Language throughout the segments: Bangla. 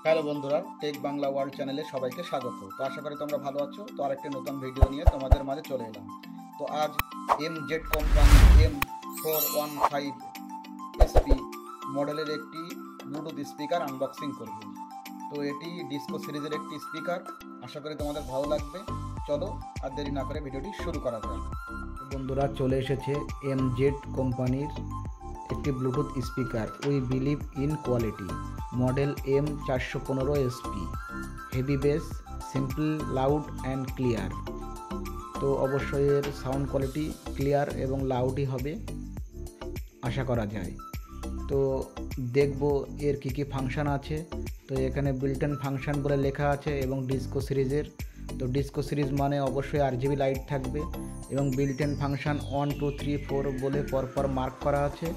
হ্যালো বন্ধুরা, টেক বাংলা ওয়ার্ল্ড চ্যানেলে সবাইকে স্বাগত। তো আশা করি তোমরা ভালো আছো। তো আরেকটি নতুন ভিডিও নিয়ে তোমাদের মাঝে চলে এলাম। তো আজ MZ কোম্পানি M415SP মডেলের একটি ব্লুটুথ স্পিকার আনবক্সিং করব। তো এটি ডিসকো সিরিজের একটি স্পিকার। আশা করি তোমাদের ভালো লাগবে। চলো আর দেরি না করে ভিডিওটি শুরু করা যাক। বন্ধুরা, চলে এসেছে MZ কোম্পানির একটি Bluetooth speaker we believe in quality, model M415SP, heavy base, simple, loud and clear. তো অবশ্যই এর সাউন্ড কোয়ালিটি ক্লিয়ার এবং লাউডই হবে আশা করা যায়। তো দেখব এর কী কী ফাংশান আছে। তো এখানে বিল্ট ইন ফাংশান বলে লেখা আছে এবং ডিসকো সিরিজের। তো ডিসকো সিরিজ মানে অবশ্যই RGB লাইট থাকবে এবং বিল্ট ইন ফাংশান 1 2 3 4 বলে পরপর মার্ক করা আছে।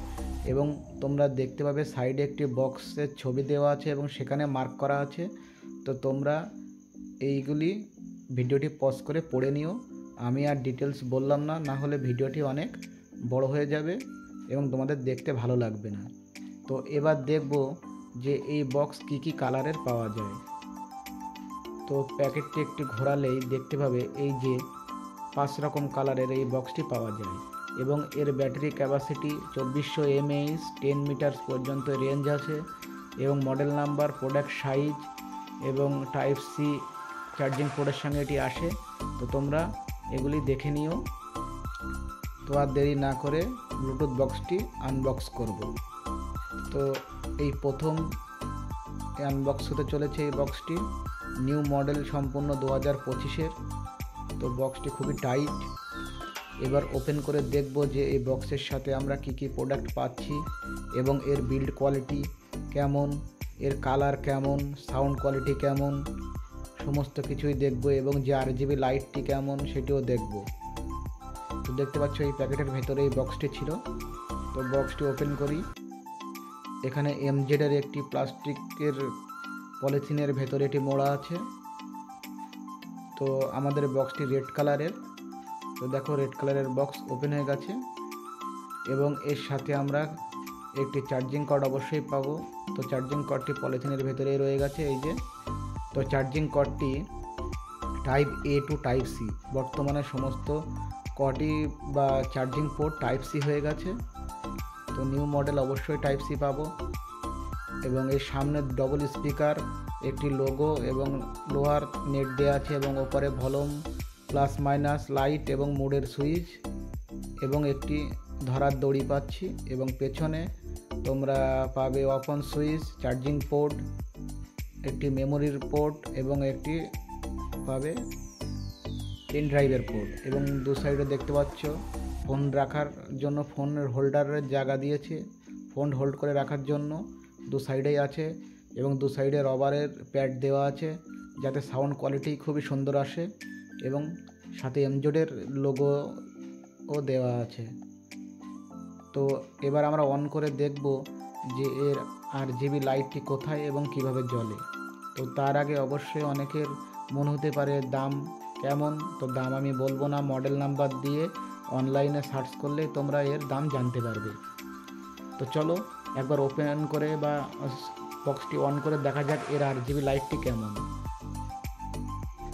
এবং তোমরা দেখতে পাবে সাইডে একটি বক্সের ছবি দেওয়া আছে এবং সেখানে মার্ক করা আছে। তো তোমরা এইগুলি ভিডিওটি পজ করে পড়ে নিও। আমি আর ডিটেলস বললাম না, না হলে ভিডিওটি অনেক বড় হয়ে যাবে এবং তোমাদের দেখতে ভালো লাগবে না। তো এবার দেখব যে এই বক্স কি কি কালারের পাওয়া যায়। তো প্যাকেটটি একটি ঘোরালেই দেখতে পাবে এই যে 5 রকম কালারের এই বক্সটি পাওয়া যায় এবং এর ব্যাটারি ক্যাপাসিটি 2400 mAh, 10 মিটার পর্যন্ত রেঞ্জ আছে এবং মডেল নাম্বার, প্রোডাক্ট সাইজ এবং টাইপ সি চার্জিং পোর্টের সঙ্গে এটি আসে। তো তোমরা এগুলি দেখে নিও। তো আর দেরি না করে ব্লুটুথ বক্সটি আনবক্স করব। তো এই প্রথম আনবক্স হতে চলেছে এই বক্সটি। নিউ মডেল সম্পূর্ণ 2025-এর। তো বক্সটি খুবই টাইট। এবার ওপেন করে দেখব যে এই বক্সের সাথে আমরা কি কি প্রোডাক্ট পাচ্ছি এবং এর বিল্ড কোয়ালিটি কেমন, এর কালার কেমন, সাউন্ড কোয়ালিটি কেমন, সমস্ত কিছুই দেখব এবং যে RGB লাইটটি কেমন সেটিও দেখব। তো দেখতে পাচ্ছ এই প্যাকেটের ভেতরে এই বক্সটি ছিল। তো বক্সটি ওপেন করি। এখানে MZ-এর একটি প্লাস্টিকের পলিথিনের ভেতরে এটি মোড়া আছে। তো আমাদের বক্সটি রেড কালারের। তো দেখো রেড কালারের বক্স ওপেন হয়ে গেছে এবং এর সাথে আমরা একটি চার্জিং কর্ড অবশ্যই পাবো। তো চার্জিং কর্ডটি পলিথিনের ভেতরেই রয়ে গেছে এই যে। তো চার্জিং কর্ডটি type A to type C। বর্তমানে সমস্ত কর্ডই বা চার্জিং পোর্ট টাইপ C হয়ে গেছে। তো নিউ মডেল অবশ্যই টাইপ C পাবো এবং এর সামনে ডবল স্পিকার, একটি লোগো এবং লোহার নেট দেওয়া আছে এবং ওপরে ভলিউম, প্লাস মাইনাস, লাইট এবং মোডের সুইচ এবং একটি ধরার দড়ি পাচ্ছি এবং পেছনে তোমরা পাবে ওপেন সুইচ, চার্জিং পোর্ট, একটি মেমোরির পোর্ট এবং একটি পাবে পেন ড্রাইভের পোর্ট এবং দু সাইডে দেখতে পাচ্ছ ফোন রাখার জন্য ফোনের হোল্ডারের জায়গা দিয়েছে, ফোন হোল্ড করে রাখার জন্য দু সাইডেই আছে এবং দু সাইডে রবারের প্যাড দেওয়া আছে যাতে সাউন্ড কোয়ালিটি খুবই সুন্দর আসে এবং সাথে MZ-এর লোগোও দেওয়া আছে। তো এবার আমরা অন করে দেখব যে এর RGB লাইটটি কোথায় এবং কিভাবে জ্বলে। তো তার আগে অবশ্যই অনেকের মনে হতে পারে দাম কেমন। তো দাম আমি বলবো না, মডেল নাম্বার দিয়ে অনলাইনে সার্চ করলে তোমরা এর দাম জানতে পারবে। তো চলো একবার ওপেন করে বা বক্সটি অন করে দেখা যাক এর RGB লাইটটি কেমন।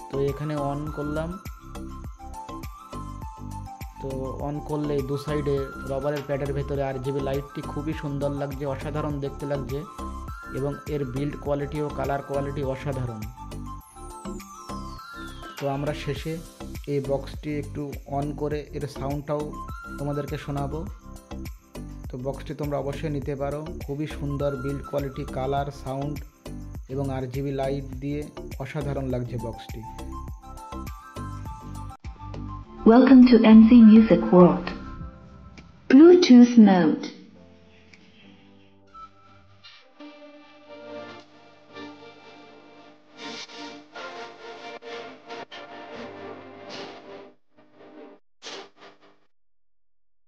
তো এখানে অন করলাম। তো অন করলে দু সাইডে রবারের প্যাডের ভেতরে RGB লাইটটি খুবই সুন্দর লাগছে, অসাধারণ দেখতে লাগছে এবং এর বিল্ড কোয়ালিটি ও কালার কোয়ালিটি অসাধারণ। তো আমরা শেষে এই বক্সটি একটু অন করে এর সাউন্ডটাও তোমাদেরকে শোনাবো। তো বক্সটি তোমরা অবশ্যই নিতে পারো। খুবই সুন্দর বিল্ড কোয়ালিটি, কালার, সাউন্ড এবং RGB লাইট দিয়ে অসাধারণ লাগছে বক্সটি। Welcome to MC Music World. Bluetooth mode.